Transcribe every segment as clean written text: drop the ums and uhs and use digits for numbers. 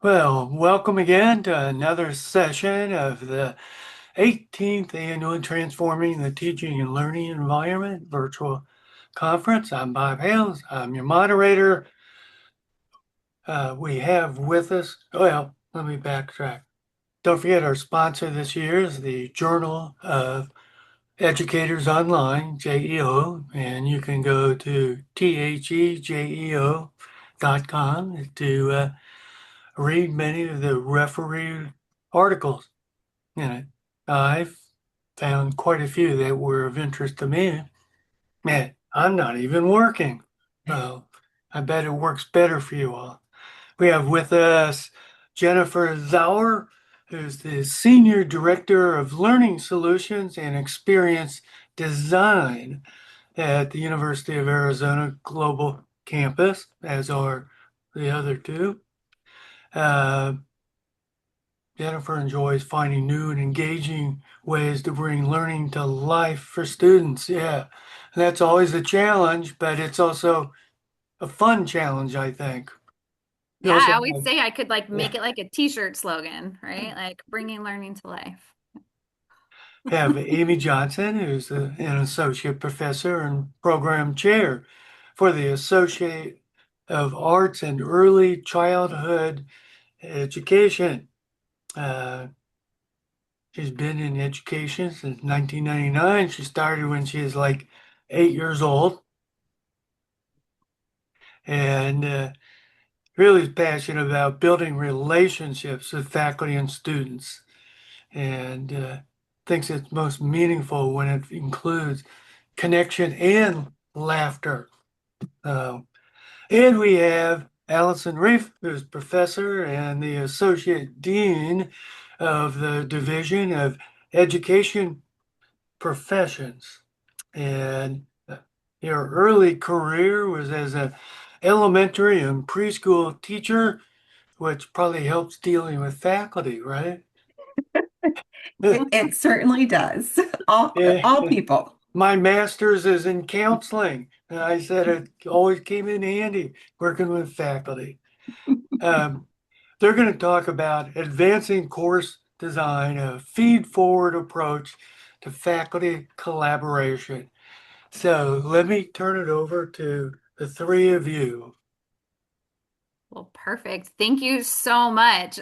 Well, welcome again to another session of the 18th Annual Transforming the Teaching and Learning Environment Virtual Conference. I'm Bob Hales. I'm your moderator. We have with us, well, let me backtrack. Don't forget our sponsor this year is the Journal of Educators Online, JEO, and you can go to thejeo.com to read many of the referee articles in it. I've found quite a few that were of interest to me. Man, I'm not even working. So I bet it works better for you all. We have with us Jennifer Zauer, who's the Senior Director of Learning Solutions and Experience Design at the University of Arizona Global Campus, as are the other two. Uh, Jennifer enjoys finding new and engaging ways to bring learning to life for students. Yeah, that's always a challenge, but it's also a fun challenge, I think. We Yeah, also I always have, say I could like yeah, make it like a t-shirt slogan, right? Like bringing learning to life. have Amy Johnson, who's an associate professor and program chair for the Associate of Arts and Early Childhood Education. Uh, She's been in education since 1999. She started when she was like 8 years old and really is passionate about building relationships with faculty and students and thinks it's most meaningful when it includes connection and laughter. Uh, and we have Allison Reef, who's professor and the associate dean of the Division of Education Professions. And your early career was as an elementary and preschool teacher, which probably helps dealing with faculty, right? It certainly does. All Yeah. people. My master's is in counseling. And I said it always came in handy working with faculty. Um, they're going to talk about advancing course design, a feed forward approach to faculty collaboration. So let me turn it over to the three of you. Well, perfect. Thank you so much.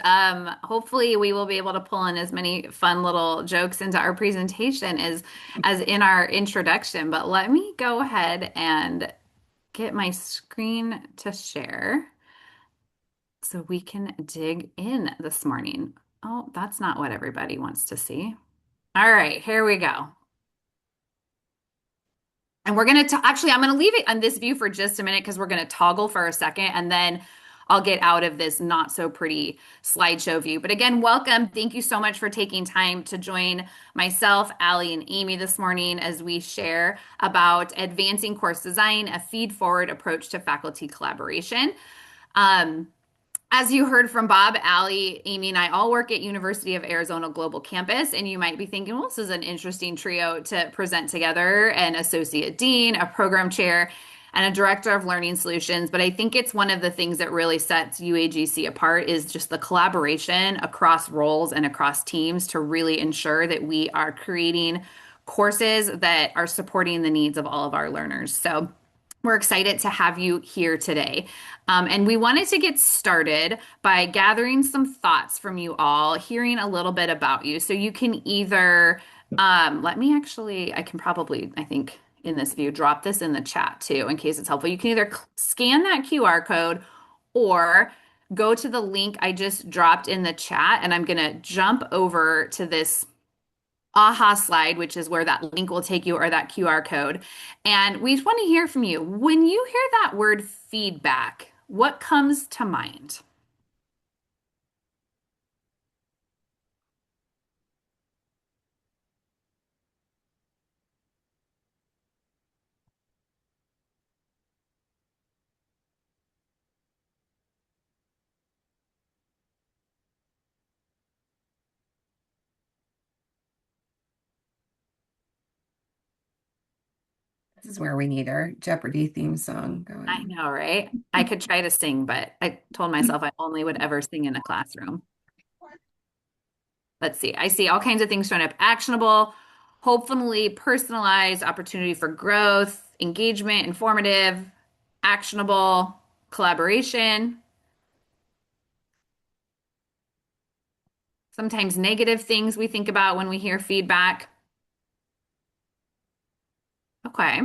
Hopefully we will be able to pull in as many fun little jokes into our presentation as in our introduction. But let me go ahead and get my screen to share so we can dig in this morning. Oh, that's not what everybody wants to see. All right, here we go. And we're going to actually, I'm going to leave it on this view for just a minute because we're going to toggle for a second and then I'll get out of this not so pretty slideshow view. But again, welcome. Thank you so much for taking time to join myself, Allie, and Amy this morning as we share about advancing course design, a feed forward approach to faculty collaboration. Um, as you heard from Bob, Allie, Amy, and I all work at University of Arizona Global Campus, and you might be thinking, well, this is an interesting trio to present together, an associate dean, a program chair, and a director of learning solutions. But I think it's one of the things that really sets UAGC apart is just the collaboration across roles and across teams to really ensure that we are creating courses that are supporting the needs of all of our learners. So we're excited to have you here today. And we wanted to get started by gathering some thoughts from you all, hearing a little bit about you. So you can either, let me actually, I can probably, I think, in this view, drop this in the chat too, in case it's helpful. You can either scan that QR code or go to the link I just dropped in the chat, and I'm going to jump over to this AHA slide, which is where that link will take you or that QR code. And we just want to hear from you. When you hear that word feedback, what comes to mind? is where we need our Jeopardy theme song I going. know, right? I could try to sing, but I told myself I only would ever sing in a classroom. Let's see. I see all kinds of things showing up. Actionable, hopefully personalized, opportunity for growth, engagement, informative, actionable, collaboration. Sometimes negative things we think about when we hear feedback. Okay.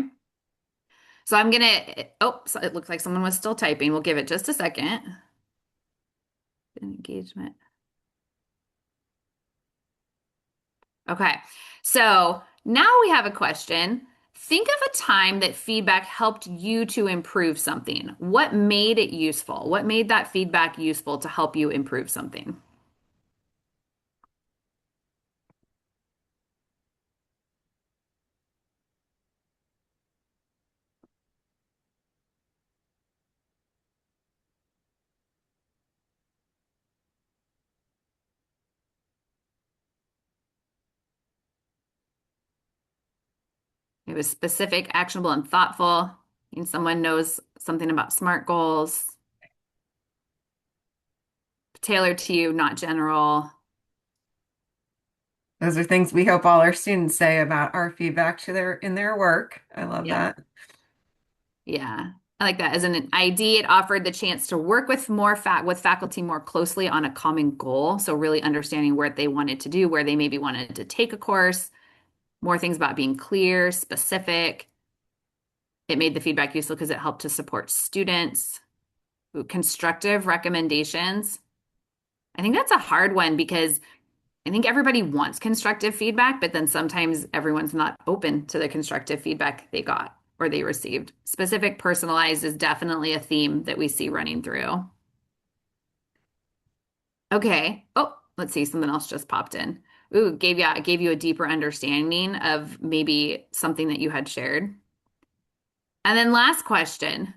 So I'm gonna, oh, so it looks like someone was still typing. We'll give it just a second. Engagement. Okay. So now we have a question. Think of a time that feedback helped you to improve something. What made it useful? What made that feedback useful to help you improve something? It was specific, actionable, and thoughtful. And someone knows something about SMART goals, tailored to you, not general. Those are things we hope all our students say about our feedback to their in their work. I love Yep. that. Yeah. I like that. As an ID, it offered the chance to work with with faculty more closely on a common goal. So really understanding what they wanted to do, where they maybe wanted to take a course, more things about being clear, specific. It made the feedback useful because it helped to support students. Ooh, constructive recommendations. I think that's a hard one because I think everybody wants constructive feedback, but then sometimes everyone's not open to the constructive feedback they got or they received. Specific, personalized is definitely a theme that we see running through. Okay. Oh, let's see. Something else just popped in. Ooh, gave you a deeper understanding of maybe something that you had shared. And then last question,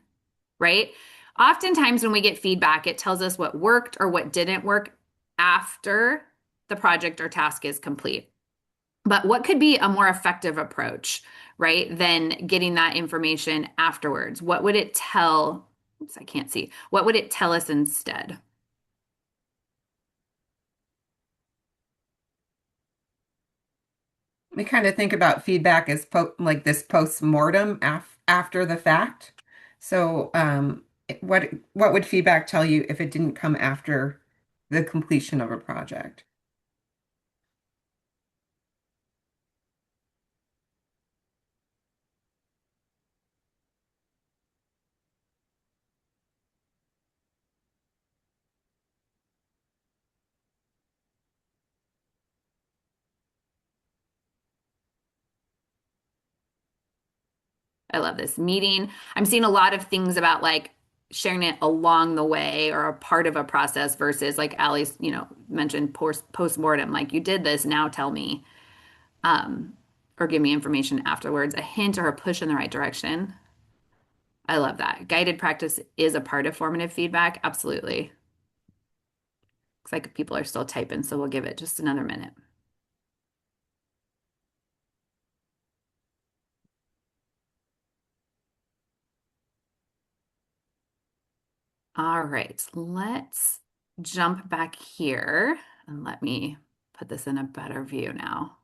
right? Oftentimes when we get feedback, it tells us what worked or what didn't work after the project or task is complete. But what could be a more effective approach, right, than getting that information afterwards? What would it tell? Oops, I can't see. What would it tell us instead? We kind of think about feedback as like this post-mortem after the fact. So, what would feedback tell you if it didn't come after the completion of a project? I love this meeting. I'm seeing a lot of things about like sharing it along the way or a part of a process versus like Allie's, mentioned post-mortem, like you did this, now tell me, or give me information afterwards, a hint or a push in the right direction. I love that. Guided practice is a part of formative feedback. Absolutely. Looks like people are still typing, so we'll give it just another minute. All right, let's jump back here and let me put this in a better view now.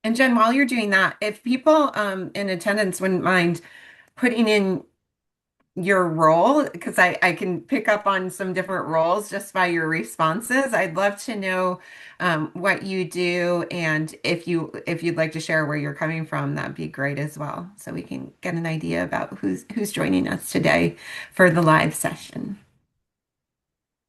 And Jen, while you're doing that, if people in attendance wouldn't mind putting in your role, because I can pick up on some different roles just by your responses. I'd love to know what you do, and if you'd like to share where you're coming from, that'd be great as well. So we can get an idea about who's joining us today for the live session.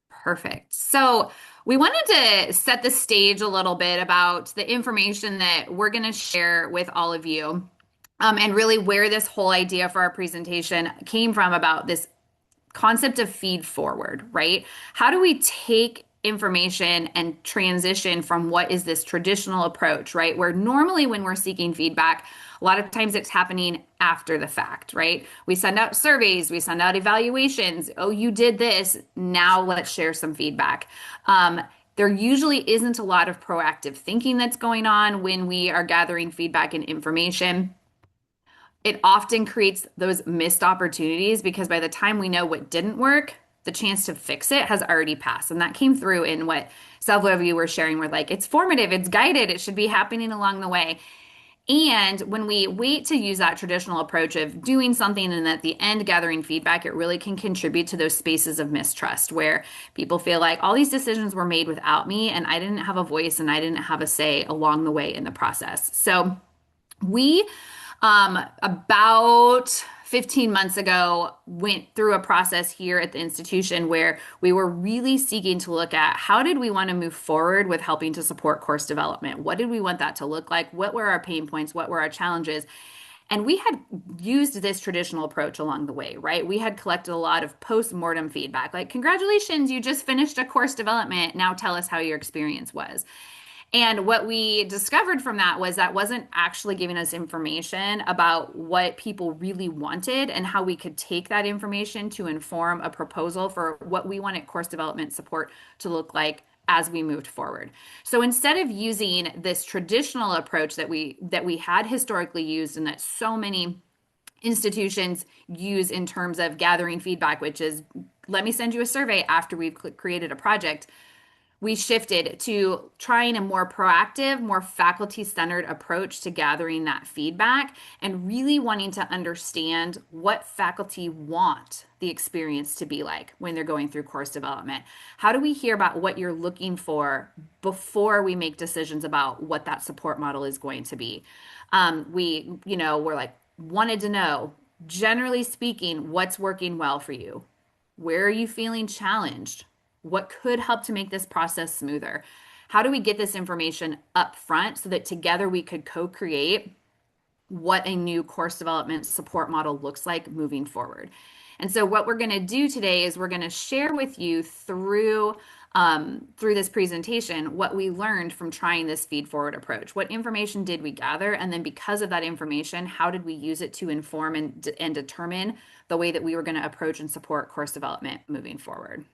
Perfect. So we wanted to set the stage a little bit about the information that we're going to share with all of you, and really where this whole idea for our presentation came from about this concept of feed forward, right? How do we take information and transition from what is this traditional approach, right? Where normally when we're seeking feedback, a lot of times it's happening after the fact, right? We send out surveys, we send out evaluations. Oh, you did this. Now let's share some feedback. There usually isn't a lot of proactive thinking that's going on when we are gathering feedback and information. it often creates those missed opportunities because by the time we know what didn't work, the chance to fix it has already passed. And that came through in what several of you were sharing, were like, it's formative, it's guided, it should be happening along the way. And when we wait to use that traditional approach of doing something and at the end gathering feedback, it really can contribute to those spaces of mistrust where people feel like all these decisions were made without me and I didn't have a voice and I didn't have a say along the way in the process. So we about 15 months ago, went through a process here at the institution where we were really seeking to look at how did we want to move forward with helping to support course development? What did we want that to look like? What were our pain points? What were our challenges? And we had used this traditional approach along the way, right? We had collected a lot of post-mortem feedback, like, congratulations, you just finished a course development. Now tell us how your experience was. And what we discovered from that was that wasn't actually giving us information about what people really wanted and how we could take that information to inform a proposal for what we wanted course development support to look like as we moved forward. So instead of using this traditional approach that we had historically used and that so many institutions use in terms of gathering feedback, which is let me send you a survey after we've created a project, we shifted to trying a more proactive, more faculty-centered approach to gathering that feedback and really wanting to understand what faculty want the experience to be like when they're going through course development. How do we hear about what you're looking for before we make decisions about what that support model is going to be? We're like, wanted to know, generally speaking, what's working well for you? Where are you feeling challenged? What could help to make this process smoother? How do we get this information up front so that together we could co-create what a new course development support model looks like moving forward? And so what we're going to do today is we're going to share with you through this presentation what we learned from trying this feed forward approach. What information did we gather? And then because of that information, how did we use it to inform and determine the way that we were going to approach and support course development moving forward?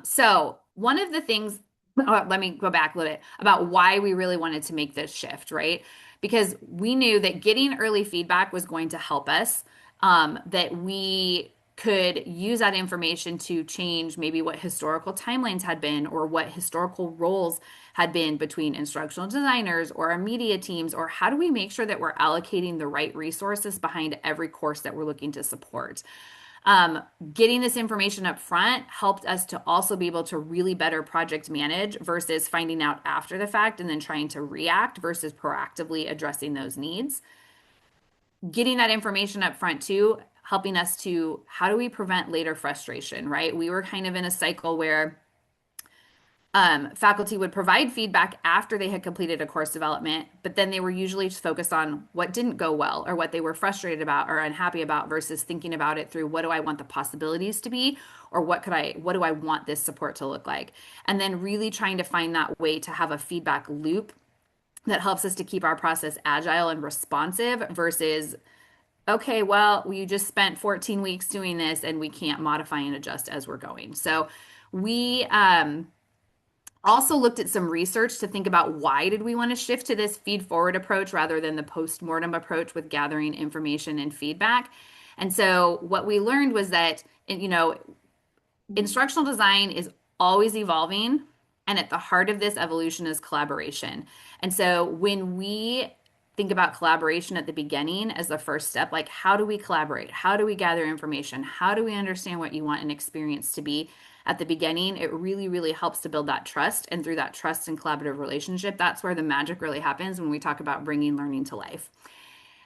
So one of the things, let me go back a little bit about why we really wanted to make this shift, right? Because we knew that getting early feedback was going to help us, that we could use that information to change maybe what historical timelines had been or what historical roles had been between instructional designers or our media teams, or how do we make sure that we're allocating the right resources behind every course that we're looking to support. Getting this information up front helped us to also be able to really better project manage versus finding out after the fact and then trying to react versus proactively addressing those needs. Getting that information up front too, helping us to how do we prevent later frustration, right? We were kind of in a cycle where faculty would provide feedback after they had completed a course development, but then they were usually just focused on what didn't go well or what they were frustrated about or unhappy about versus thinking about it through what do I want the possibilities to be or what do I want this support to look like? And then really trying to find that way to have a feedback loop that helps us to keep our process agile and responsive versus, okay, well, you just spent 14 weeks doing this and we can't modify and adjust as we're going. So we also looked at some research to think about why did we want to shift to this feed forward approach rather than the post-mortem approach with gathering information and feedback. And so what we learned was that, instructional design is always evolving, and at the heart of this evolution is collaboration. And so when we think about collaboration at the beginning as the first step, like how do we collaborate? How do we gather information? How do we understand what you want an experience to be? At the beginning, it really, really helps to build that trust. And through that trust and collaborative relationship, that's where the magic really happens when we talk about bringing learning to life.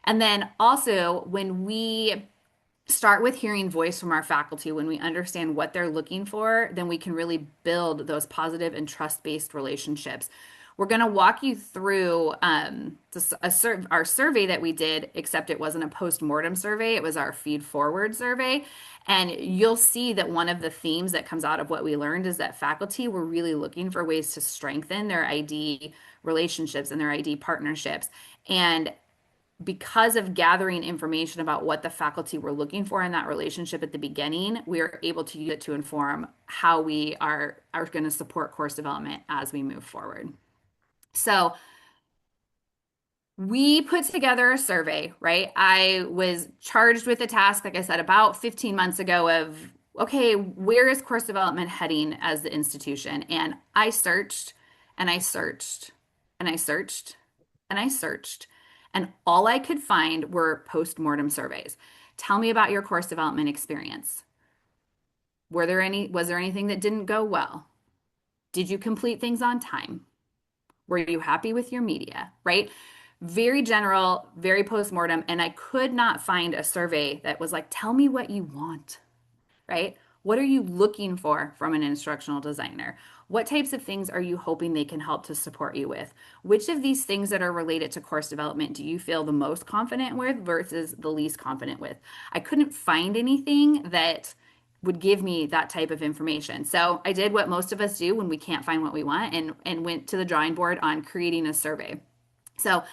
And then also, when we start with hearing voice from our faculty, when we understand what they're looking for, then we can really build those positive and trust-based relationships. We're going to walk you through our survey that we did, except it wasn't a post-mortem survey. It was our feed forward survey. And you'll see that one of the themes that comes out of what we learned is that faculty were really looking for ways to strengthen their ID relationships and their ID partnerships. And because of gathering information about what the faculty were looking for in that relationship at the beginning, we are able to use it to inform how we are going to support course development as we move forward. So We put together a survey, right? I was charged with a task, like I said, about 15 months ago of, okay, where is course development heading as the institution? And I searched and I searched and I searched and I searched, and all I could find were post-mortem surveys. Tell me about your course development experience. Was there anything that didn't go well? Did you complete things on time? Were you happy with your media, right? Very general, very postmortem. And I could not find a survey that was like, tell me what you want, right? What are you looking for from an instructional designer? What types of things are you hoping they can help to support you with? Which of these things that are related to course development do you feel the most confident with versus the least confident with? I couldn't find anything that would give me that type of information. So I did what most of us do when we can't find what we want and went to the drawing board on creating a survey. So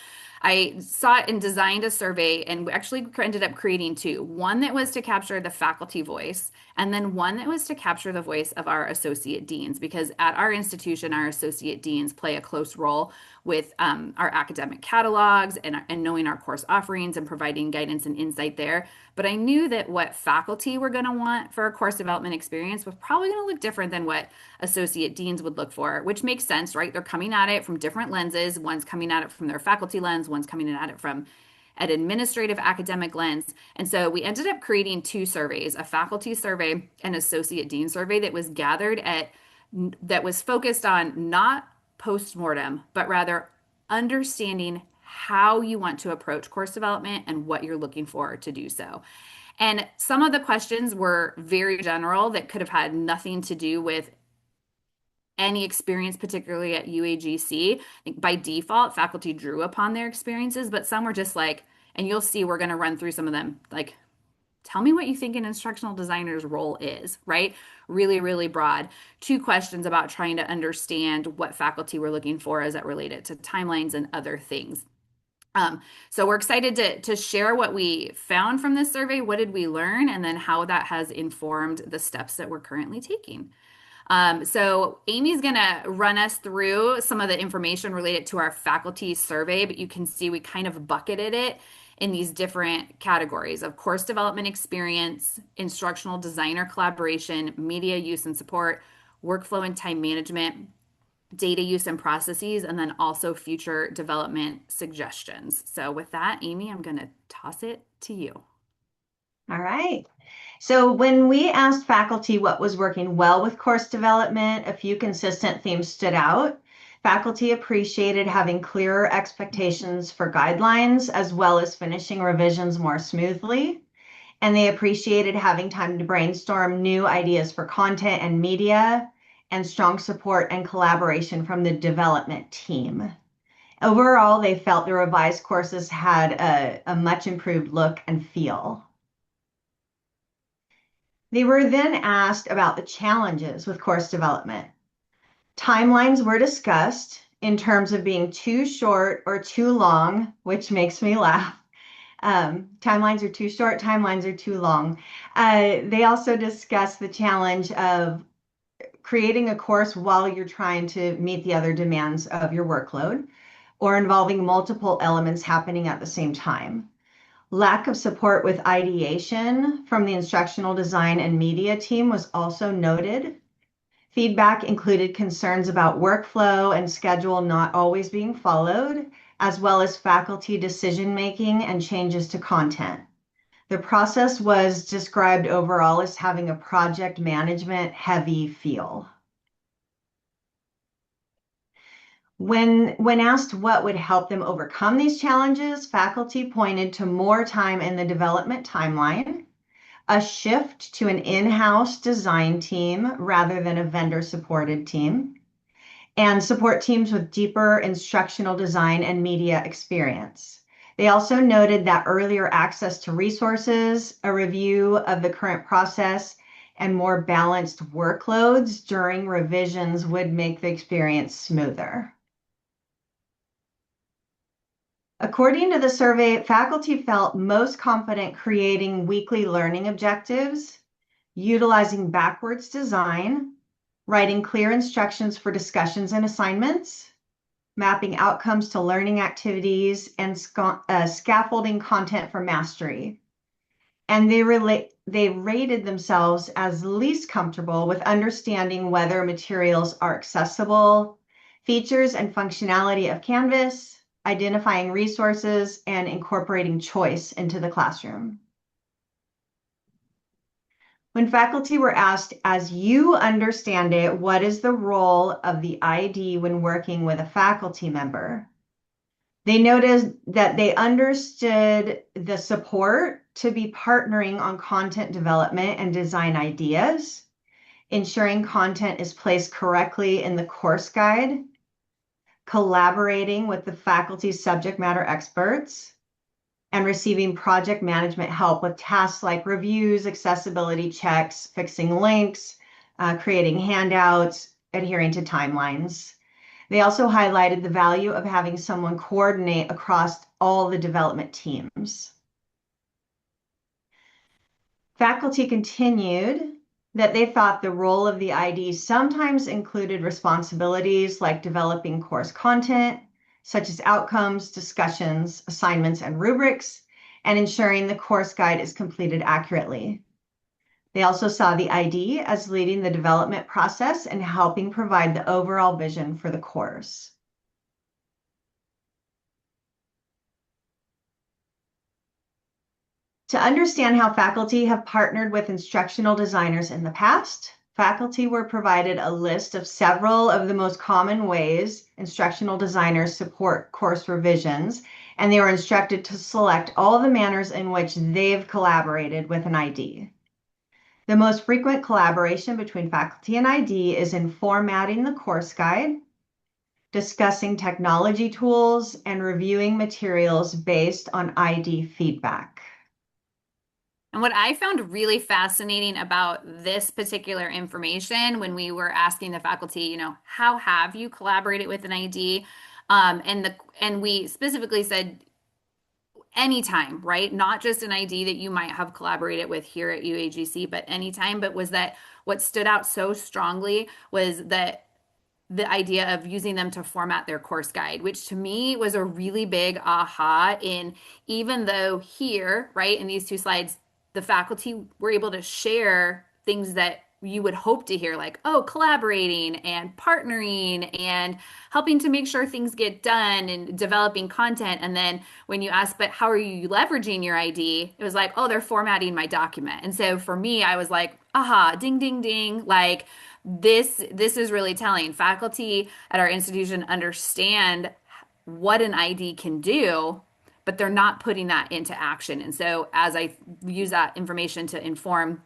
I sought and designed a survey and we actually ended up creating two. One that was to capture the faculty voice, and then one that was to capture the voice of our associate deans, because at our institution, our associate deans play a close role with our academic catalogs and knowing our course offerings and providing guidance and insight there. But I knew that what faculty were going to want for a course development experience was probably going to look different than what associate deans would look for, which makes sense, right? They're coming at it from different lenses. One's coming at it from their faculty lens, one's coming at it from an administrative academic lens. And so we ended up creating two surveys, a faculty survey and associate dean survey that was focused on not post-mortem, but rather understanding how you want to approach course development and what you're looking for to do so. And some of the questions were very general that could have had nothing to do with any experience, particularly at UAGC. I think by default, faculty drew upon their experiences, but some were just like, and you'll see we're going to run through some of them, like, tell me what you think an instructional designer's role is, right? Really, really broad. Two questions about trying to understand what faculty were looking for as it related to timelines and other things. So we're excited to share what we found from this survey. What did we learn? And then how that has informed the steps that we're currently taking. So Amy's going to run us through some of the information related to our faculty survey, but you can see we kind of bucketed it in these different categories of course development experience, instructional designer collaboration, media use and support, workflow and time management, data use and processes, and then also future development suggestions. So with that, Amy, I'm going to toss it to you. All right. So when we asked faculty what was working well with course development, a few consistent themes stood out. Faculty appreciated having clearer expectations for guidelines, as well as finishing revisions more smoothly. And they appreciated having time to brainstorm new ideas for content and media, and strong support and collaboration from the development team. Overall, they felt the revised courses had a much improved look and feel. They were then asked about the challenges with course development. Timelines were discussed in terms of being too short or too long, which makes me laugh. Timelines are too short, timelines are too long. They also discussed the challenge of creating a course while you're trying to meet the other demands of your workload, or involving multiple elements happening at the same time. Lack of support with ideation from the instructional design and media team was also noted. Feedback included concerns about workflow and schedule not always being followed, as well as faculty decision-making and changes to content. The process was described overall as having a project management heavy feel. When asked what would help them overcome these challenges, faculty pointed to more time in the development timeline, a shift to an in-house design team rather than a vendor-supported team, and support teams with deeper instructional design and media experience. They also noted that earlier access to resources, a review of the current process, and more balanced workloads during revisions would make the experience smoother. According to the survey, faculty felt most confident creating weekly learning objectives, utilizing backwards design, writing clear instructions for discussions and assignments, mapping outcomes to learning activities, and scaffolding content for mastery. And they rated themselves as least comfortable with understanding whether materials are accessible, features and functionality of Canvas, identifying resources, and incorporating choice into the classroom. When faculty were asked, as you understand it, what is the role of the ID when working with a faculty member? They noticed that they understood the support to be partnering on content development and design ideas, ensuring content is placed correctly in the course guide, collaborating with the faculty's subject matter experts, and receiving project management help with tasks like reviews, accessibility checks, fixing links, creating handouts, adhering to timelines. They also highlighted the value of having someone coordinate across all the development teams. Faculty continued that they thought the role of the ID sometimes included responsibilities like developing course content, such as outcomes, discussions, assignments, and rubrics, and ensuring the course guide is completed accurately. They also saw the ID as leading the development process and helping provide the overall vision for the course. To understand how faculty have partnered with instructional designers in the past, faculty were provided a list of several of the most common ways instructional designers support course revisions, and they were instructed to select all the manners in which they've collaborated with an ID. The most frequent collaboration between faculty and ID is in formatting the course guide, discussing technology tools, and reviewing materials based on ID feedback. And what I found really fascinating about this particular information when we were asking the faculty, how have you collaborated with an ID? And we specifically said anytime, right? Not just an ID that you might have collaborated with here at UAGC, but anytime. But was that what stood out so strongly was that the idea of using them to format their course guide, which to me was a really big aha in, even though here, right, in these two slides, the faculty were able to share things that you would hope to hear, like, oh, collaborating and partnering and helping to make sure things get done and developing content. And then when you ask, but how are you leveraging your ID? It was like, oh, they're formatting my document. And so for me, I was like, aha, ding, ding, ding. Like this is really telling. Faculty at our institution understand what an ID can do, but they're not putting that into action. And so as I use that information to inform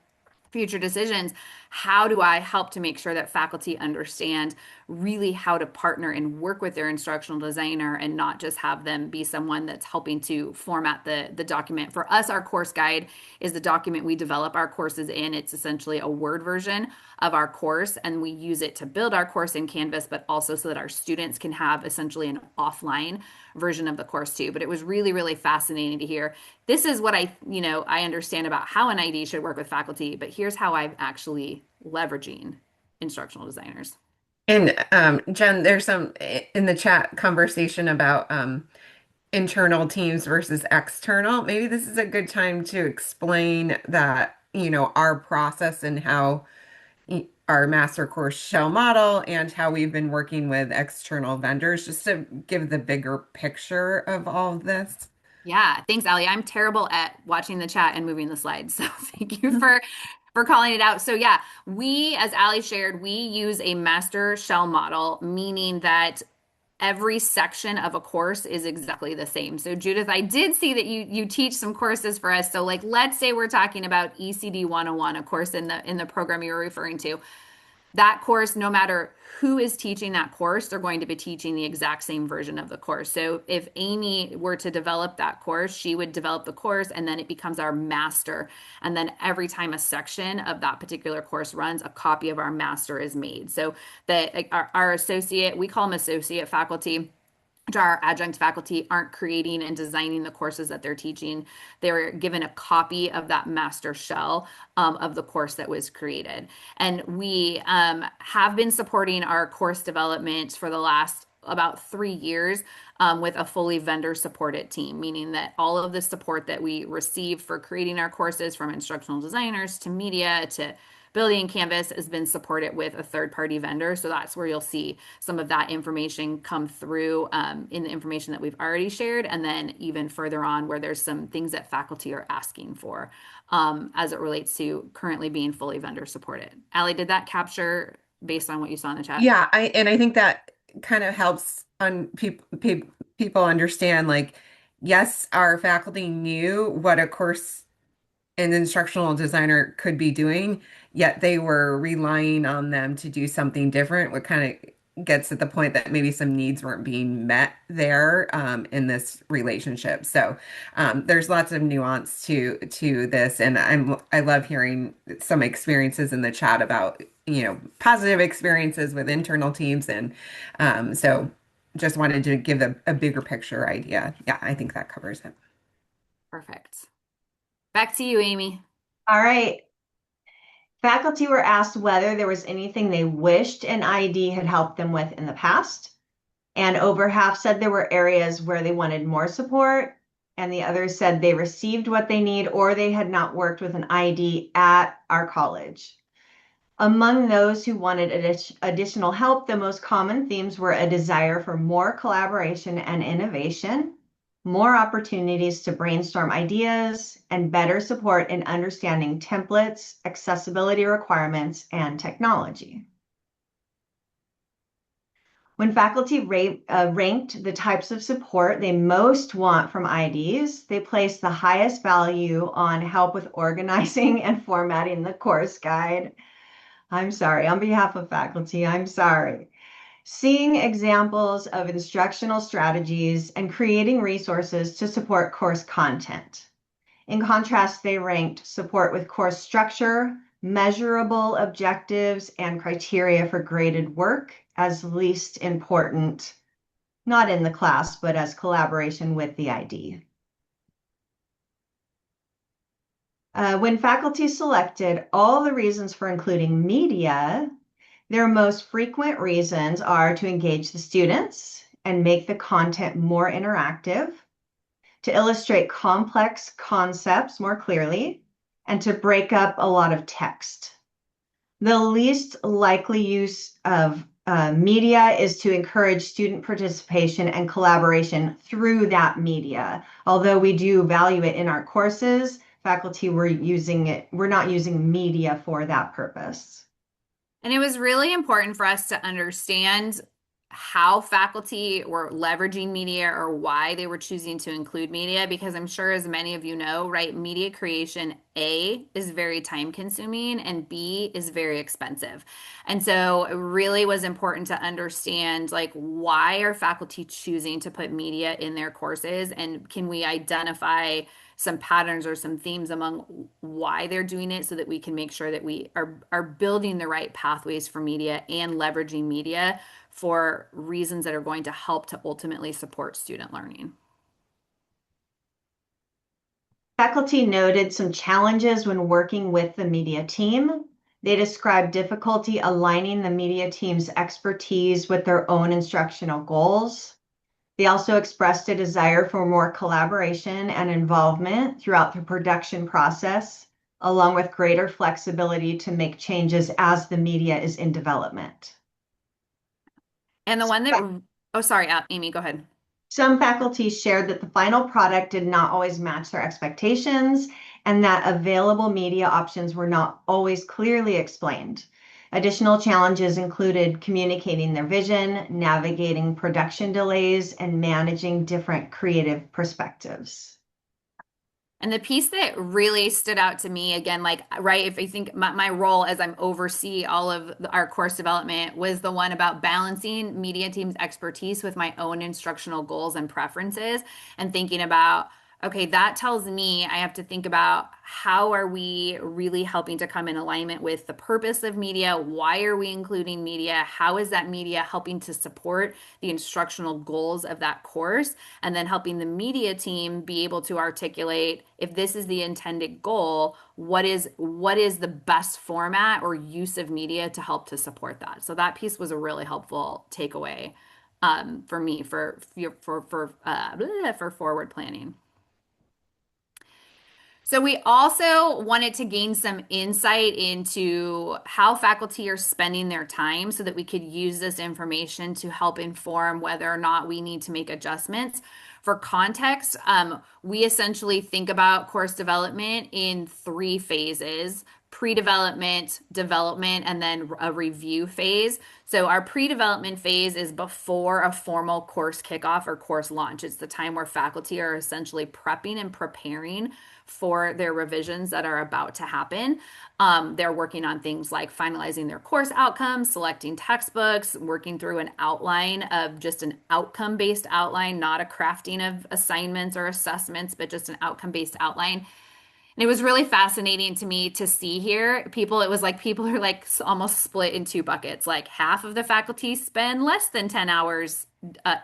future decisions, how do I help to make sure that faculty understand really how to partner and work with their instructional designer and not just have them be someone that's helping to format the document. For us, our course guide is the document we develop our courses in. It's essentially a Word version of our course, and we use it to build our course in Canvas, but also so that our students can have essentially an offline version of the course too. But it was really, really fascinating to hear. This is what I understand about how an ID should work with faculty, but here's how I'm actually leveraging instructional designers. And Jen, there's some in the chat conversation about internal teams versus external. Maybe this is a good time to explain that, our process and how our master course shell model and how we've been working with external vendors, just to give the bigger picture of all of this. Yeah, thanks, Ali. I'm terrible at watching the chat and moving the slides. So thank you for calling it out. So yeah, we, as Ali shared, we use a master shell model, meaning that every section of a course is exactly the same. So Judith, I did see that you teach some courses for us. So like, let's say we're talking about ECD 101, a course in the program you were referring to. That course, no matter who is teaching that course, they're going to be teaching the exact same version of the course. So if Amy were to develop that course, she would develop the course and then it becomes our master. And then every time a section of that particular course runs, a copy of our master is made. So that our associate, we call them associate faculty, which our adjunct faculty, aren't creating and designing the courses that they're teaching. They're given a copy of that master shell of the course that was created. And we have been supporting our course development for the last about 3 years with a fully vendor supported team, meaning that all of the support that we receive for creating our courses, from instructional designers to media to building Canvas, has been supported with a third-party vendor. So that's where you'll see some of that information come through in the information that we've already shared, and then even further on where there's some things that faculty are asking for as it relates to currently being fully vendor supported. Allie, did that capture based on what you saw in the chat? Yeah, I think that kind of helps on people understand, like, yes, our faculty knew what a course an instructional designer could be doing, yet they were relying on them to do something different, what kind of gets at the point that maybe some needs weren't being met there in this relationship. So there's lots of nuance to this, and I love hearing some experiences in the chat about, positive experiences with internal teams, and so just wanted to give a bigger picture idea. Yeah, I think that covers it. Perfect. Back to you, Amy. All right. Faculty were asked whether there was anything they wished an IED had helped them with in the past. And over half said there were areas where they wanted more support. And the others said they received what they need or they had not worked with an IED at our college. Among those who wanted additional help, the most common themes were a desire for more collaboration and innovation, more opportunities to brainstorm ideas, and better support in understanding templates, accessibility requirements, and technology. When faculty ranked the types of support they most want from IEDs, they placed the highest value on help with organizing and formatting the course guide. I'm sorry, on behalf of faculty, I'm sorry. Seeing examples of instructional strategies and creating resources to support course content. In contrast, they ranked support with course structure, measurable objectives, and criteria for graded work as least important, not in the class, but as collaboration with the ID. When faculty selected all the reasons for including media, their most frequent reasons are to engage the students and make the content more interactive, to illustrate complex concepts more clearly, and to break up a lot of text. The least likely use of media is to encourage student participation and collaboration through that media. Although we do value it in our courses, faculty were not using media for that purpose. And it was really important for us to understand how faculty were leveraging media or why they were choosing to include media, because I'm sure, as many of you know, right, media creation, A, is very time consuming, and B, is very expensive. And so it really was important to understand, like, why are faculty choosing to put media in their courses, and can we identify some patterns or some themes among why they're doing it, so that we can make sure that we are building the right pathways for media and leveraging media for reasons that are going to help to ultimately support student learning. Faculty noted some challenges when working with the media team. They described difficulty aligning the media team's expertise with their own instructional goals. They also expressed a desire for more collaboration and involvement throughout the production process, along with greater flexibility to make changes as the media is in development. And the one that, oh, sorry, Amy, go ahead. Some faculty shared that the final product did not always match their expectations and that available media options were not always clearly explained. Additional challenges included communicating their vision, navigating production delays, and managing different creative perspectives. And the piece that really stood out to me, again, like, right, if I think my role as I'm oversee all of our course development, was the one about balancing media team's expertise with my own instructional goals and preferences, and thinking about, okay, that tells me I have to think about how are we really helping to come in alignment with the purpose of media? Why are we including media? How is that media helping to support the instructional goals of that course? And then helping the media team be able to articulate, if this is the intended goal, what is the best format or use of media to help to support that? So that piece was a really helpful takeaway for me for forward planning. So we also wanted to gain some insight into how faculty are spending their time so that we could use this information to help inform whether or not we need to make adjustments. For context, we essentially think about course development in 3 phases: pre-development, development, and then a review phase. So our pre-development phase is before a formal course kickoff or course launch. It's the time where faculty are essentially prepping and preparing for their revisions that are about to happen. They're working on things like finalizing their course outcomes, selecting textbooks, working through an outline of just an outcome-based outline, not a crafting of assignments or assessments, but just an outcome-based outline. And it was really fascinating to me to see here it was like people are like almost split in 2 buckets. Like half of the faculty spend less than 10 hours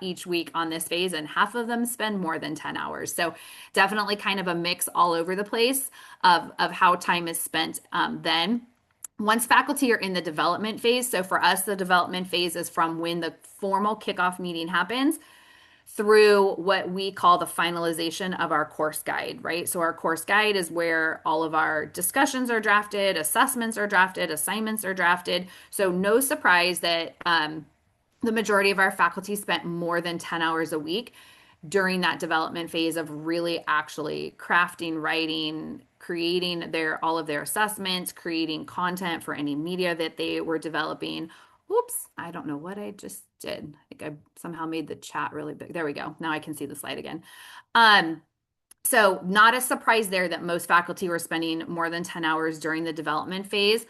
each week on this phase, and half of them spend more than 10 hours. So definitely kind of a mix all over the place of how time is spent then. Once faculty are in the development phase, so for us, the development phase is from when the formal kickoff meeting happens through what we call the finalization of our course guide, right? So our course guide is where all of our discussions are drafted, assessments are drafted, assignments are drafted. So no surprise that the majority of our faculty spent more than 10 hours a week during that development phase of really actually crafting, writing, creating all of their assessments, creating content for any media that they were developing. Oops, I don't know what I just did. I think I somehow made the chat really big. There we go. Now I can see the slide again. So not a surprise there that most faculty were spending more than 10 hours during the development phase.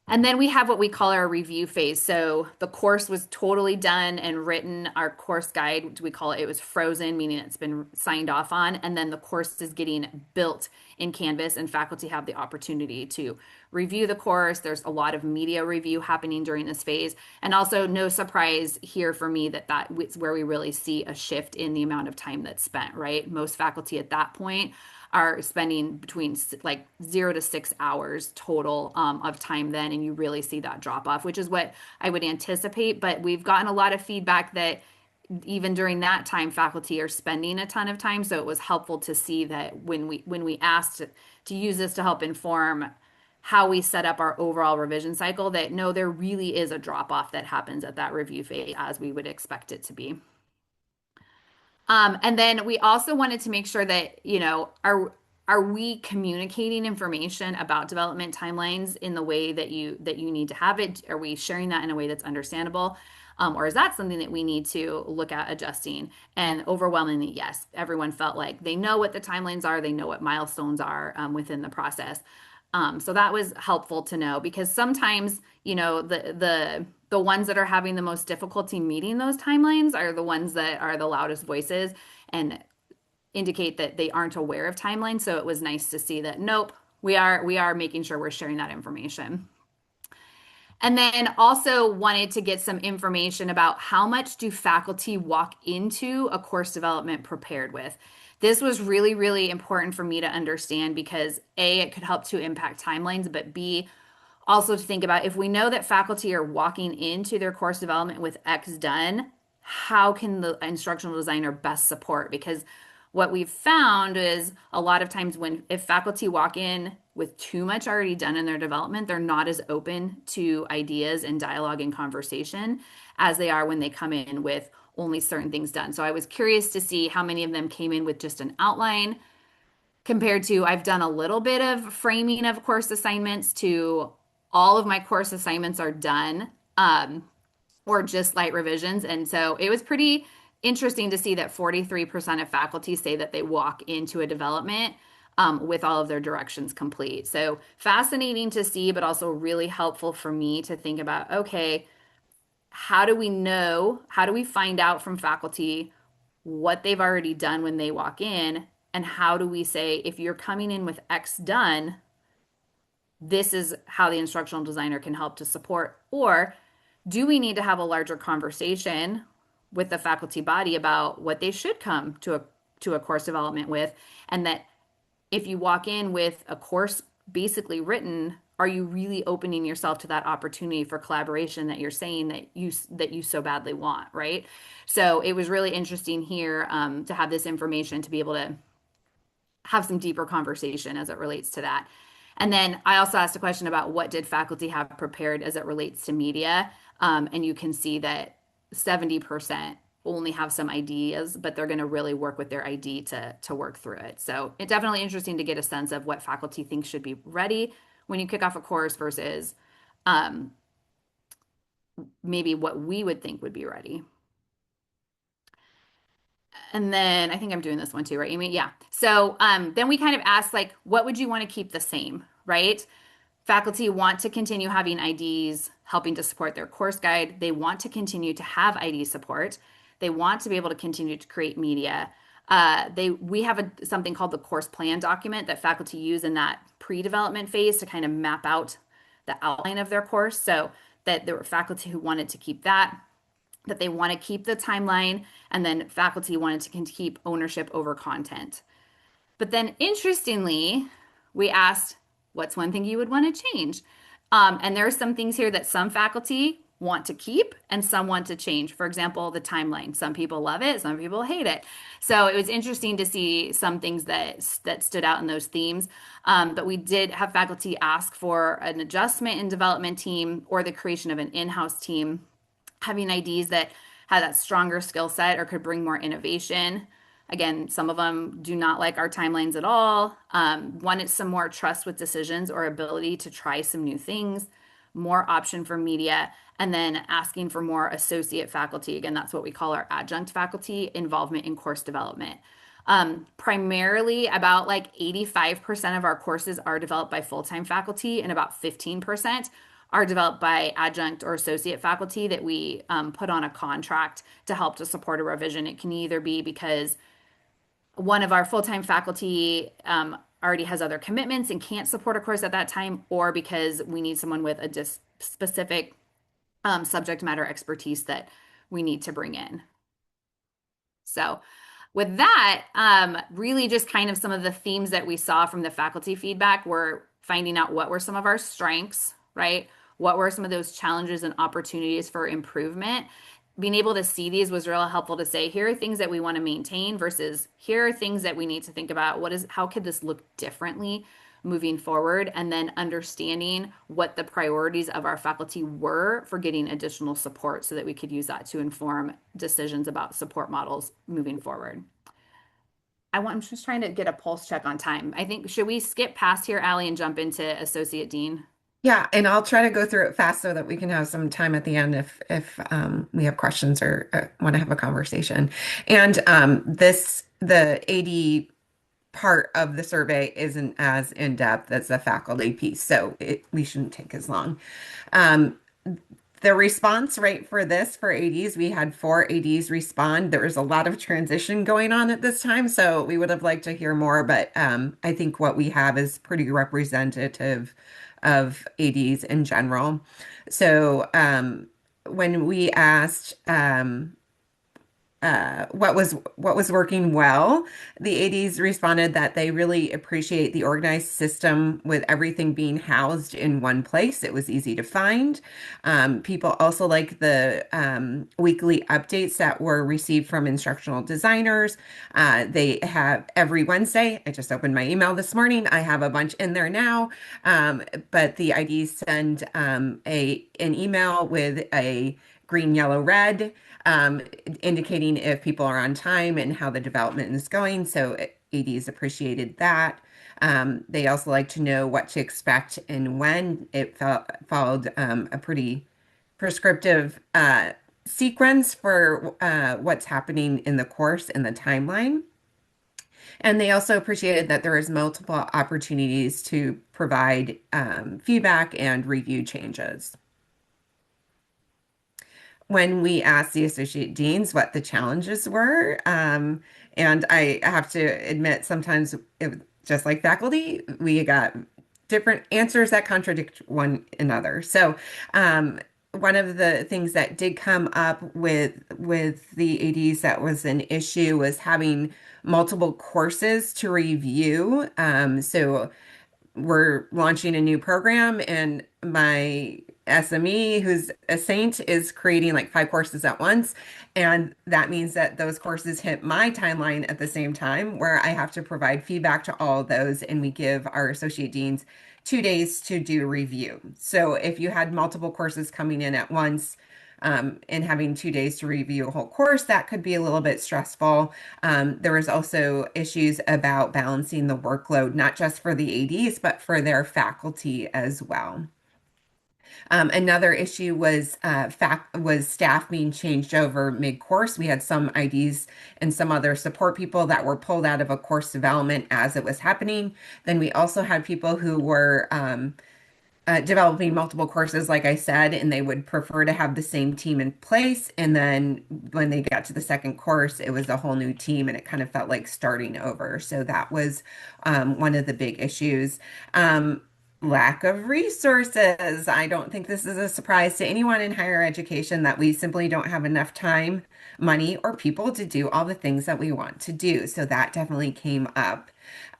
And then we have what we call our review phase. So the course was totally done and written. Our course guide, we call it, it was frozen, meaning it's been signed off on. And then the course is getting built in Canvas, and faculty have the opportunity to review the course. There's a lot of media review happening during this phase. And also no surprise here for me that's where we really see a shift in the amount of time that's spent, right? Most faculty at that point are spending between like 0 to 6 hours total of time then, and you really see that drop off, which is what I would anticipate. But we've gotten a lot of feedback that even during that time, faculty are spending a ton of time. So it was helpful to see that when we asked to use this to help inform how we set up our overall revision cycle, that no, there really is a drop off that happens at that review phase as we would expect it to be. And then we also wanted to make sure that, are we communicating information about development timelines in the way that you need to have it? Are we sharing that in a way that's understandable? Or is that something that we need to look at adjusting? And overwhelmingly, yes, everyone felt like they know what the timelines are, they know what milestones are within the process. So that was helpful to know, because sometimes, the ones that are having the most difficulty meeting those timelines are the ones that are the loudest voices and indicate that they aren't aware of timelines. So it was nice to see that, nope, we are making sure we're sharing that information. And then also wanted to get some information about how much do faculty walk into a course development prepared with. This was really, really important for me to understand because A, it could help to impact timelines, but B, also to think about if we know that faculty are walking into their course development with X done, how can the instructional designer best support? Because what we've found is a lot of times if faculty walk in with too much already done in their development, they're not as open to ideas and dialogue and conversation as they are when they come in with only certain things done. So I was curious to see how many of them came in with just an outline compared to I've done a little bit of framing of course assignments to all of my course assignments are done or just light revisions. And so it was pretty interesting to see that 43% of faculty say that they walk into a development with all of their directions complete. So fascinating to see, but also really helpful for me to think about, okay, how do we find out from faculty what they've already done when they walk in? And how do we say, if you're coming in with X done, this is how the instructional designer can help to support? Or do we need to have a larger conversation with the faculty body about what they should come to a course development with? And that if you walk in with a course basically written are you really opening yourself to that opportunity for collaboration that you're saying that you so badly want, right? So it was really interesting here to have this information to be able to have some deeper conversation as it relates to that. And then I also asked a question about what did faculty have prepared as it relates to media. And you can see that 70% only have some ideas, but they're going to really work with their ID to work through it. So it's definitely interesting to get a sense of what faculty thinks should be ready when you kick off a course versus um, maybe what we would think would be ready. And then I think I'm doing this one too, right, Amy? Yeah. So then we kind of asked, like, what would you want to keep the same, right? Faculty want to continue having IDs helping to support their course guide. They want to continue to have ID support. They want to be able to continue to create media. We have something called the course plan document that faculty use in that pre-development phase to kind of map out the outline of their course. So that there were faculty who wanted to keep that they want to keep the timeline, and then faculty wanted to keep ownership over content. But then interestingly, we asked, what's one thing you would want to change? And there are some things here that some faculty want to keep and some want to change. For example, the timeline. Some people love it, some people hate it. So it was interesting to see some things that stood out in those themes. But we did have faculty ask for an adjustment in development team or the creation of an in-house team, having IDs that had that stronger skill set or could bring more innovation. Again, some of them do not like our timelines at all. Wanted some more trust with decisions or ability to try some new things, more option for media, and then asking for more associate faculty. Again, that's what we call our adjunct faculty involvement in course development. Primarily, about like 85% of our courses are developed by full-time faculty, and about 15% are developed by adjunct or associate faculty that we put on a contract to help to support a revision. It can either be because one of our full-time faculty already has other commitments and can't support a course at that time, or because we need someone with a specific subject matter expertise that we need to bring in. So with that, really just kind of some of the themes that we saw from the faculty feedback were finding out what were some of our strengths, right? What were some of those challenges and opportunities for improvement? Being able to see these was real helpful to say, here are things that we want to maintain versus here are things that we need to think about. How could this look differently moving forward? And then understanding what the priorities of our faculty were for getting additional support so that we could use that to inform decisions about support models moving forward. I'm just trying to get a pulse check on time. I think, should we skip past here, Allie, and jump into Associate Dean? Yeah, and I'll try to go through it fast so that we can have some time at the end if we have questions or want to have a conversation. And the AD part of the survey isn't as in-depth as the faculty piece, so we shouldn't take as long. The response rate for this for ADs, we had 4 ADs respond. There was a lot of transition going on at this time, so we would have liked to hear more, but I think what we have is pretty representative of ADs in general. So when we asked what was working well, the ADs responded that they really appreciate the organized system with everything being housed in one place. It was easy to find. People also like the weekly updates that were received from instructional designers. They have every Wednesday. I just opened my email this morning. I have a bunch in there now, but the IDs send an email with a green, yellow, red, indicating if people are on time and how the development is going. So ADs appreciated that. They also like to know what to expect and when. It followed a pretty prescriptive sequence for what's happening in the course and the timeline. And they also appreciated that there is multiple opportunities to provide feedback and review changes. When we asked the associate deans what the challenges were, and I have to admit, sometimes, just like faculty, we got different answers that contradict one another. So one of the things that did come up with the ADs that was an issue was having multiple courses to review. So we're launching a new program, and my SME, who's a saint, is creating like 5 courses at once. And that means that those courses hit my timeline at the same time, where I have to provide feedback to all of those. And we give our associate deans 2 days to do review. So if you had multiple courses coming in at once, and having 2 days to review a whole course, that could be a little bit stressful. There was also issues about balancing the workload, not just for the ADs, but for their faculty as well. Another issue was staff being changed over mid-course. We had some IDs and some other support people that were pulled out of a course development as it was happening. Then we also had people who were developing multiple courses, like I said, and they would prefer to have the same team in place. And then when they got to the second course, it was a whole new team, and it kind of felt like starting over. So that was one of the big issues. Lack of resources. I don't think this is a surprise to anyone in higher education that we simply don't have enough time, money, or people to do all the things that we want to do. So that definitely came up.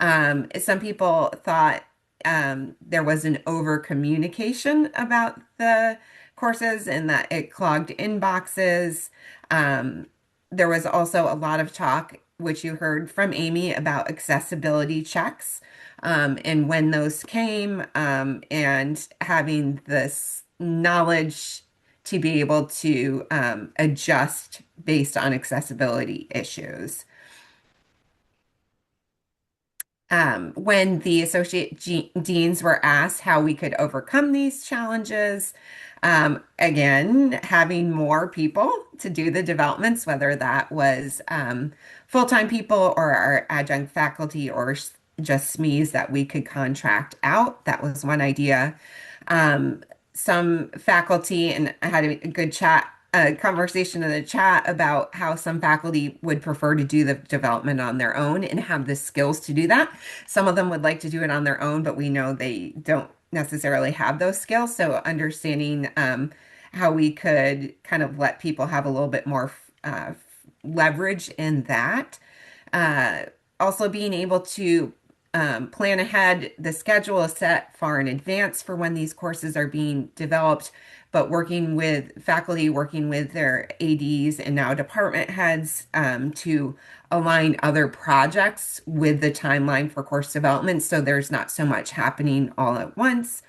Some people thought there was an over communication about the courses and that it clogged inboxes. There was also a lot of talk, which you heard from Amy, about accessibility checks, and when those came, and having this knowledge to be able to adjust based on accessibility issues. When the associate deans were asked how we could overcome these challenges, again, having more people to do the developments, whether that was full-time people or our adjunct faculty or just SMEs that we could contract out. That was one idea. Some faculty, and I had a good chat, a conversation in the chat about how some faculty would prefer to do the development on their own and have the skills to do that. Some of them would like to do it on their own, but we know they don't necessarily have those skills. So understanding how we could kind of let people have a little bit more leverage in that. Also being able to plan ahead. The schedule is set far in advance for when these courses are being developed, but working with faculty, working with their ADs and now department heads to align other projects with the timeline for course development so there's not so much happening all at once.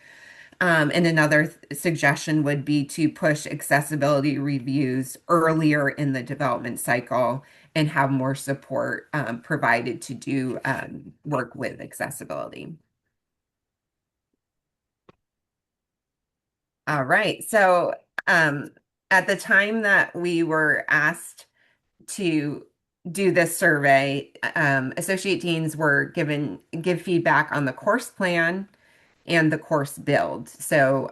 And another suggestion would be to push accessibility reviews earlier in the development cycle and have more support provided to do work with accessibility. All right. So at the time that we were asked to do this survey, associate deans were give feedback on the course plan and the course build. So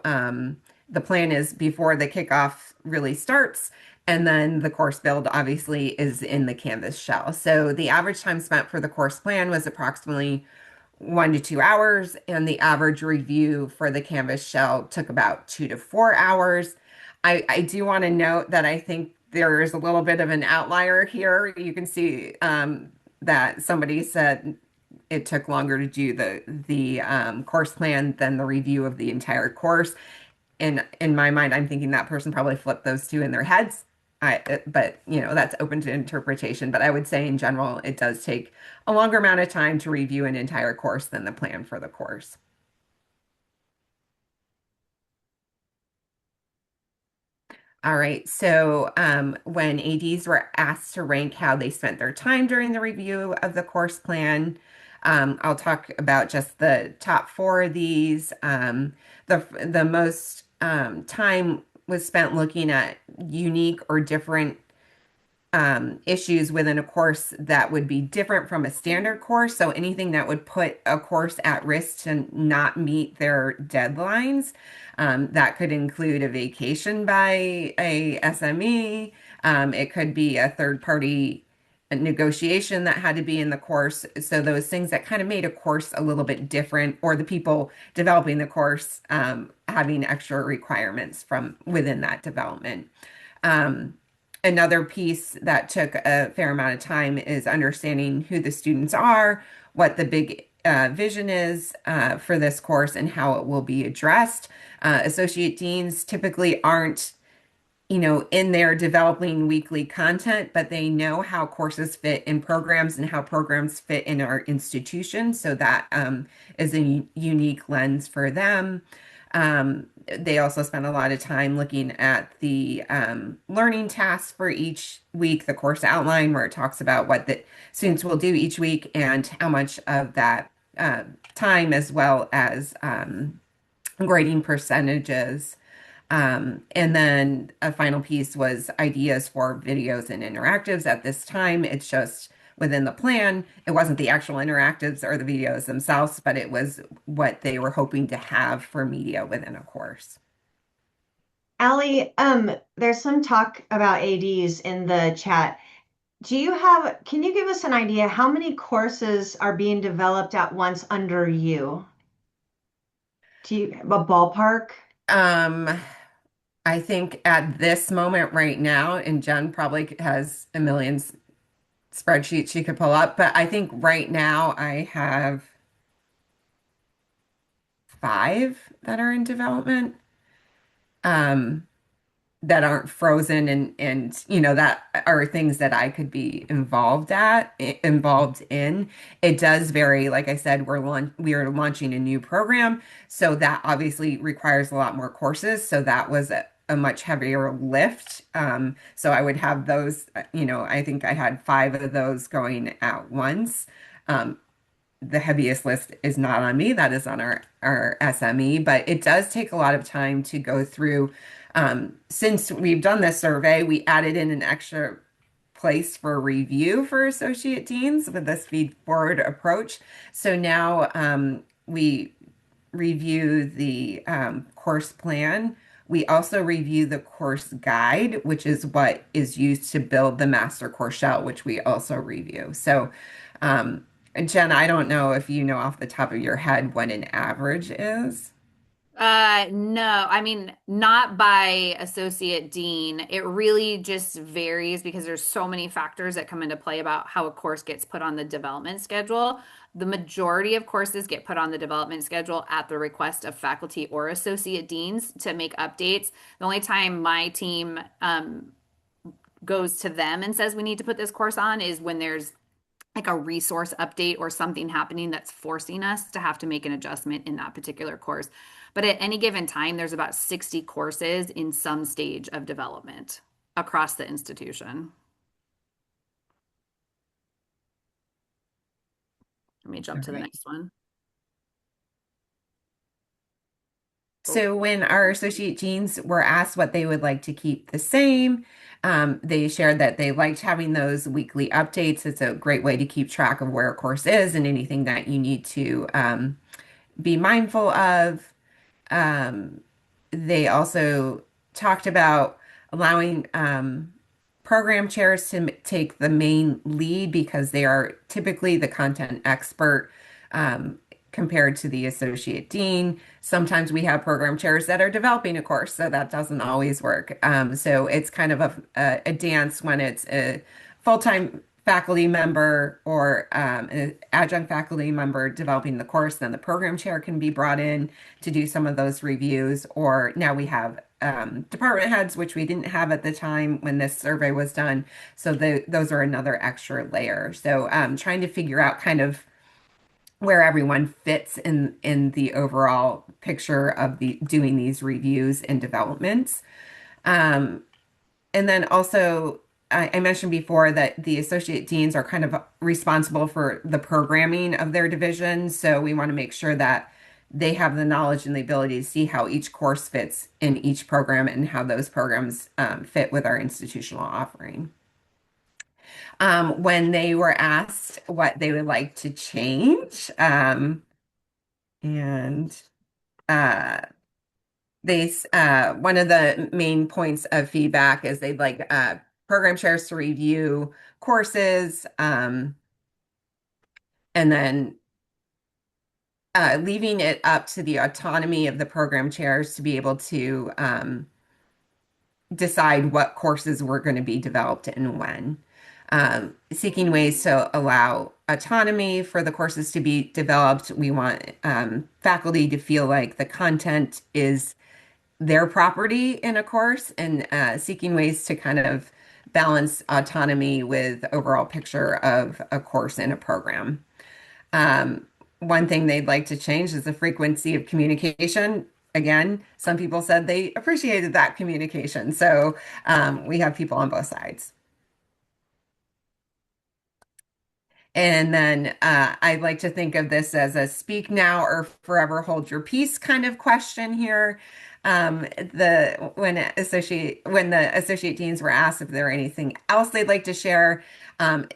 the plan is before the kickoff really starts, and then the course build obviously is in the Canvas shell. So the average time spent for the course plan was approximately 1 to 2 hours, and the average review for the Canvas shell took about 2 to 4 hours. I do want to note that I think there is a little bit of an outlier here. You can see that somebody said it took longer to do the course plan than the review of the entire course. And in my mind, I'm thinking that person probably flipped those two in their heads. But that's open to interpretation. But I would say in general, it does take a longer amount of time to review an entire course than the plan for the course. All right, so when ADs were asked to rank how they spent their time during the review of the course plan, I'll talk about just the top four of these. The most time was spent looking at unique or different issues within a course that would be different from a standard course. So anything that would put a course at risk to not meet their deadlines. That could include a vacation by a SME. It could be a third-party negotiation that had to be in the course. So those things that kind of made a course a little bit different, or the people developing the course having extra requirements from within that development. Another piece that took a fair amount of time is understanding who the students are, what the big vision is for this course and how it will be addressed. Associate deans typically aren't, in there developing weekly content, but they know how courses fit in programs and how programs fit in our institution. So that is a unique lens for them. They also spend a lot of time looking at the learning tasks for each week, the course outline, where it talks about what the students will do each week and how much of that time, as well as grading percentages. And then a final piece was ideas for videos and interactives. At this time, it's just within the plan. It wasn't the actual interactives or the videos themselves, but it was what they were hoping to have for media within a course. Allie, there's some talk about ADs in the chat. Can you give us an idea how many courses are being developed at once under you? Do you have a ballpark? Um, I think at this moment right now, and Jen probably has a million spreadsheets she could pull up, but I think right now I have 5 that are in development. Um, that aren't frozen and that are things that I could be involved in. It does vary. Like I said, we are launching a new program, so that obviously requires a lot more courses. So that was a much heavier lift. So I would have those, I think I had 5 of those going at once. The heaviest list is not on me, that is on our SME, but it does take a lot of time to go through. Since we've done this survey, we added in an extra place for review for associate deans with this feed forward approach. So now we review the course plan. We also review the course guide, which is what is used to build the master course shell, which we also review. So, Jen, I don't know if you know off the top of your head what an average is. No, I mean, not by associate dean. It really just varies because there's so many factors that come into play about how a course gets put on the development schedule. The majority of courses get put on the development schedule at the request of faculty or associate deans to make updates. The only time my team goes to them and says we need to put this course on is when there's like a resource update or something happening that's forcing us to have to make an adjustment in that particular course. But at any given time, there's about 60 courses in some stage of development across the institution. Let me jump to the next one. So when our associate deans were asked what they would like to keep the same, they shared that they liked having those weekly updates. It's a great way to keep track of where a course is and anything that you need to be mindful of. They also talked about allowing program chairs to take the main lead because they are typically the content expert compared to the associate dean. Sometimes we have program chairs that are developing a course, so that doesn't always work. So it's kind of a dance when it's a full-time faculty member or an adjunct faculty member developing the course, then the program chair can be brought in to do some of those reviews. Or now we have department heads, which we didn't have at the time when this survey was done. So those are another extra layer. So trying to figure out kind of where everyone fits in the overall picture of doing these reviews and developments. And then also, I mentioned before that the associate deans are kind of responsible for the programming of their division. So we want to make sure that they have the knowledge and the ability to see how each course fits in each program and how those programs fit with our institutional offering. When they were asked what they would like to change, and one of the main points of feedback is they'd like program chairs to review courses, and then leaving it up to the autonomy of the program chairs to be able to decide what courses were going to be developed and when. seeking ways to allow autonomy for the courses to be developed. We want faculty to feel like the content is their property in a course, and seeking ways to kind of balance autonomy with overall picture of a course in a program. Um, One thing they'd like to change is the frequency of communication. Again, some people said they appreciated that communication. So we have people on both sides. And then I like to think of this as a speak now or forever hold your peace kind of question here. When the associate deans were asked if there were anything else they'd like to share,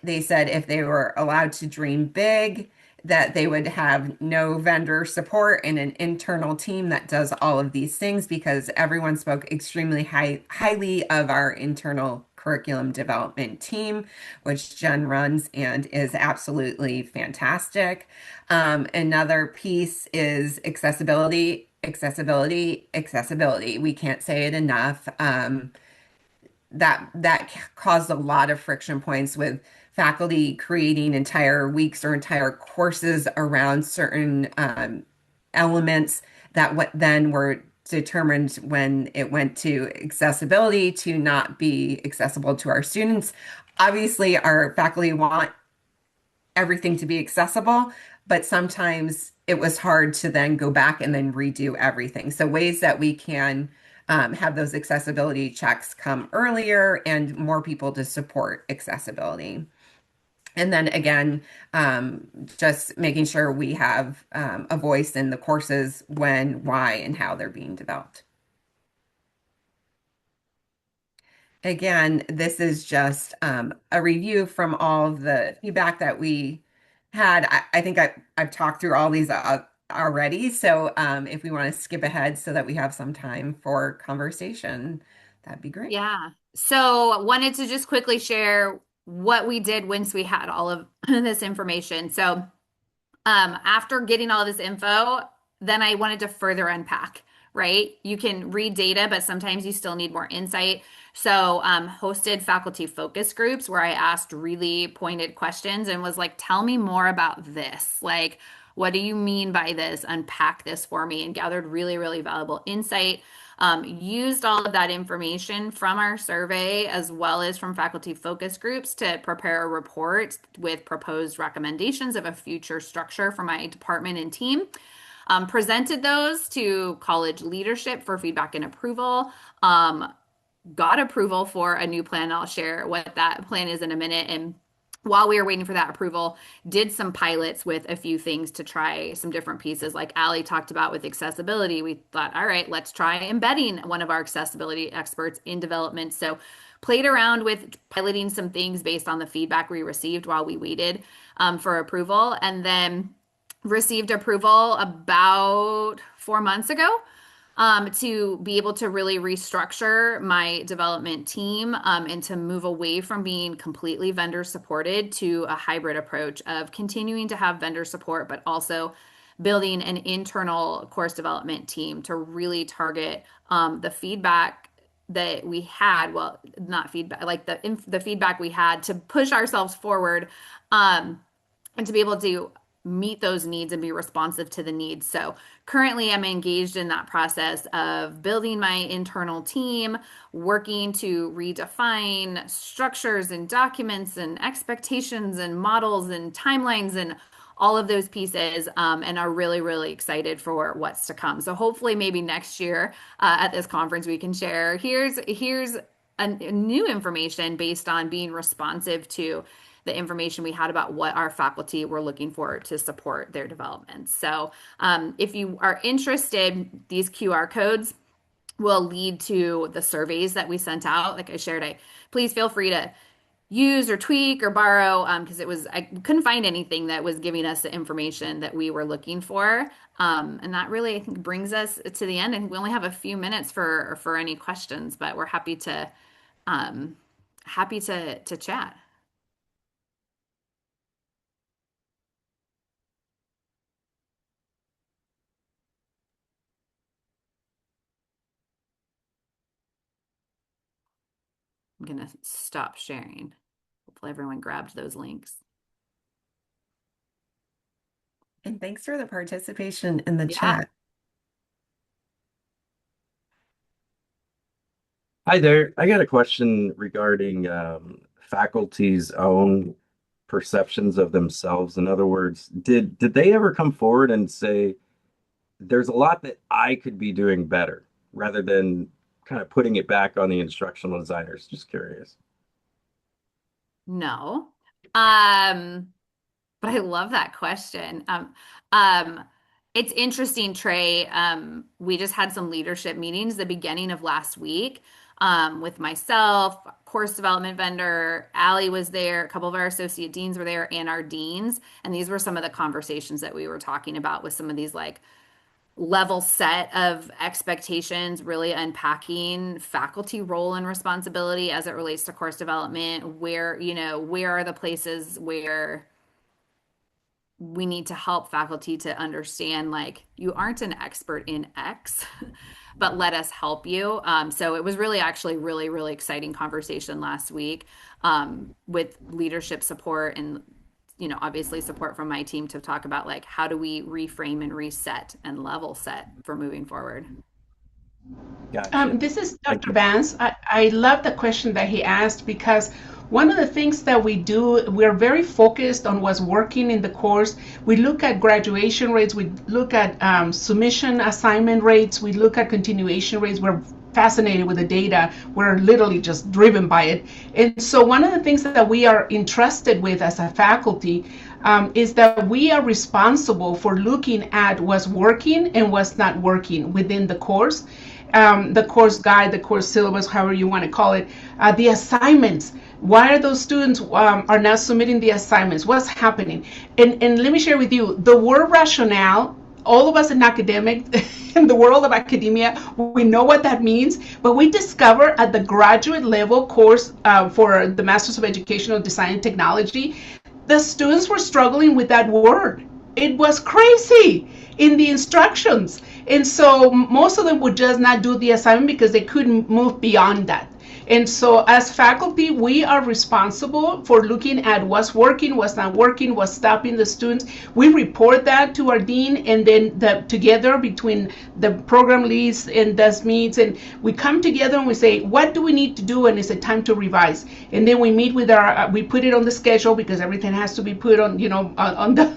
they said if they were allowed to dream big, that they would have no vendor support and an internal team that does all of these things, because everyone spoke extremely highly of our internal curriculum development team, which Jen runs and is absolutely fantastic. Another piece is accessibility, accessibility, accessibility. We can't say it enough. That caused a lot of friction points with faculty creating entire weeks or entire courses around certain elements that what then were determined when it went to accessibility to not be accessible to our students. Obviously, our faculty want everything to be accessible, but sometimes it was hard to then go back and then redo everything. So ways that we can have those accessibility checks come earlier and more people to support accessibility. And then again, just making sure we have a voice in the courses when, why, and how they're being developed. Again, this is just a review from all of the feedback that we had. I think I've talked through all these already. So if we want to skip ahead so that we have some time for conversation, that'd be great. Yeah. So wanted to just quickly share what we did once we had all of this information. So after getting all this info, then I wanted to further unpack, right? You can read data, but sometimes you still need more insight. So hosted faculty focus groups where I asked really pointed questions and was like, tell me more about this. Like, what do you mean by this? Unpack this for me, and gathered really, really valuable insight. Used all of that information from our survey as well as from faculty focus groups to prepare a report with proposed recommendations of a future structure for my department and team. Presented those to college leadership for feedback and approval. Got approval for a new plan. I'll share what that plan is in a minute. And while we were waiting for that approval, did some pilots with a few things to try some different pieces. Like Allie talked about with accessibility, we thought, all right, let's try embedding one of our accessibility experts in development. So played around with piloting some things based on the feedback we received while we waited for approval, and then received approval about 4 months ago to be able to really restructure my development team and to move away from being completely vendor supported to a hybrid approach of continuing to have vendor support, but also building an internal course development team to really target the feedback that we had. Well, not feedback, like the feedback we had to push ourselves forward and to be able to meet those needs and be responsive to the needs. So currently I'm engaged in that process of building my internal team, working to redefine structures and documents and expectations and models and timelines and all of those pieces, and are really, really excited for what's to come. So hopefully maybe next year at this conference we can share here's a new information based on being responsive to the information we had about what our faculty were looking for to support their development. So if you are interested, these QR codes will lead to the surveys that we sent out. Like I shared, please feel free to use or tweak or borrow because I couldn't find anything that was giving us the information that we were looking for. And that really, I think, brings us to the end. And we only have a few minutes for any questions, but we're happy to chat. I'm gonna stop sharing. Hopefully everyone grabbed those links. And thanks for the participation in the Yeah. chat. Hi there. I got a question regarding faculty's own perceptions of themselves. In other words, did they ever come forward and say, there's a lot that I could be doing better, rather than kind of putting it back on the instructional designers? Just curious. No. But I love that question. It's interesting, Trey. We just had some leadership meetings the beginning of last week, with myself, course development vendor, Allie was there, a couple of our associate deans were there, and our deans. And these were some of the conversations that we were talking about with some of these like level set of expectations, really unpacking faculty role and responsibility as it relates to course development. Where are the places where we need to help faculty to understand, like, you aren't an expert in X, but let us help you. So it was really actually really, really exciting conversation last week, with leadership support and, obviously support from my team to talk about, like, how do we reframe and reset and level set for moving forward. Gotcha. This is Thank Dr. you. Vance. I love the question that he asked, because one of the things that we do, we're very focused on what's working in the course. We look at graduation rates, we look at submission assignment rates, we look at continuation rates. We're fascinated with the data. We're literally just driven by it. And so one of the things that we are entrusted with as a faculty is that we are responsible for looking at what's working and what's not working within the course. The course guide, the course syllabus, however you want to call it, the assignments. Why are those students are not submitting the assignments? What's happening? And let me share with you, the word rationale, all of us in academic, in the world of academia, we know what that means, but we discover at the graduate level course for the Masters of Educational Design and Technology, the students were struggling with that word. It was crazy in the instructions. And so most of them would just not do the assignment because they couldn't move beyond that. And so as faculty, we are responsible for looking at what's working, what's not working, what's stopping the students. We report that to our dean, and then together between the program leads and those meets, and we come together and we say, what do we need to do, and is it time to revise? And then we meet with we put it on the schedule, because everything has to be put on, on the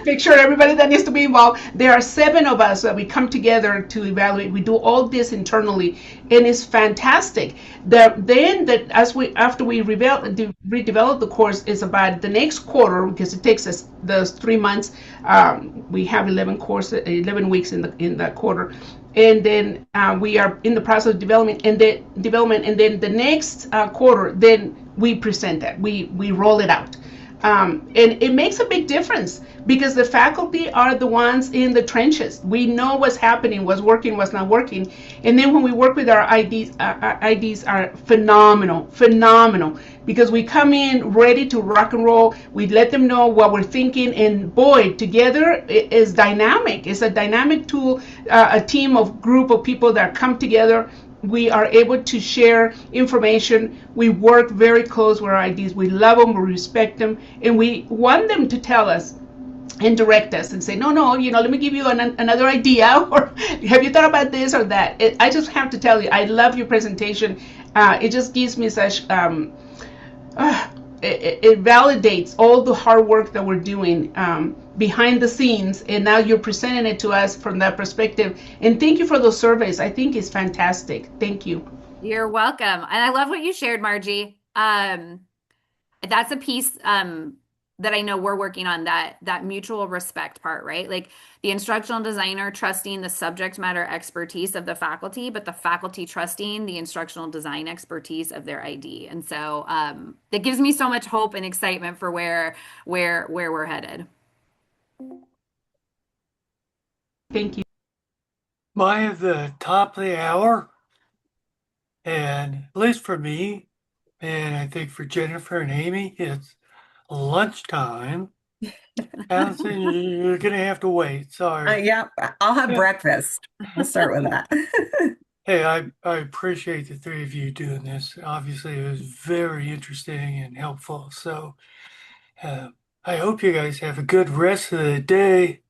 make sure everybody that needs to be involved. There are 7 of us that we come together to evaluate. We do all this internally, and it's fantastic. After we redevelop the course, is about the next quarter, because it takes us those 3 months. We have 11 weeks in the quarter, and then we are in the process of development, and then the next quarter, then we present that. We roll it out. And it makes a big difference, because the faculty are the ones in the trenches. We know what's happening, what's working, what's not working. And then when we work with our IDs are phenomenal, because we come in ready to rock and roll. We let them know what we're thinking, and boy, together it is dynamic. It's a dynamic tool, a group of people that come together. We are able to share information. We work very close with our IDs. We love them, we respect them, and we want them to tell us and direct us and say, no, let me give you another idea, or have you thought about this or that? I just have to tell you, I love your presentation. It just gives me such, it validates all the hard work that we're doing behind the scenes, and now you're presenting it to us from that perspective. And thank you for those surveys. I think it's fantastic. Thank you. You're welcome. And I love what you shared, Margie. That's a piece that I know we're working on, that mutual respect part, right? Like the instructional designer trusting the subject matter expertise of the faculty, but the faculty trusting the instructional design expertise of their ID. And so that gives me so much hope and excitement for where we're headed. Thank you. By the top of the hour, and at least for me, and I think for Jennifer and Amy, it's lunchtime. Allison, you're gonna have to wait. Sorry. Yeah, I'll have breakfast. We'll start with that. Hey, I appreciate the three of you doing this. Obviously, it was very interesting and helpful. So, uh, I hope you guys have a good rest of the day.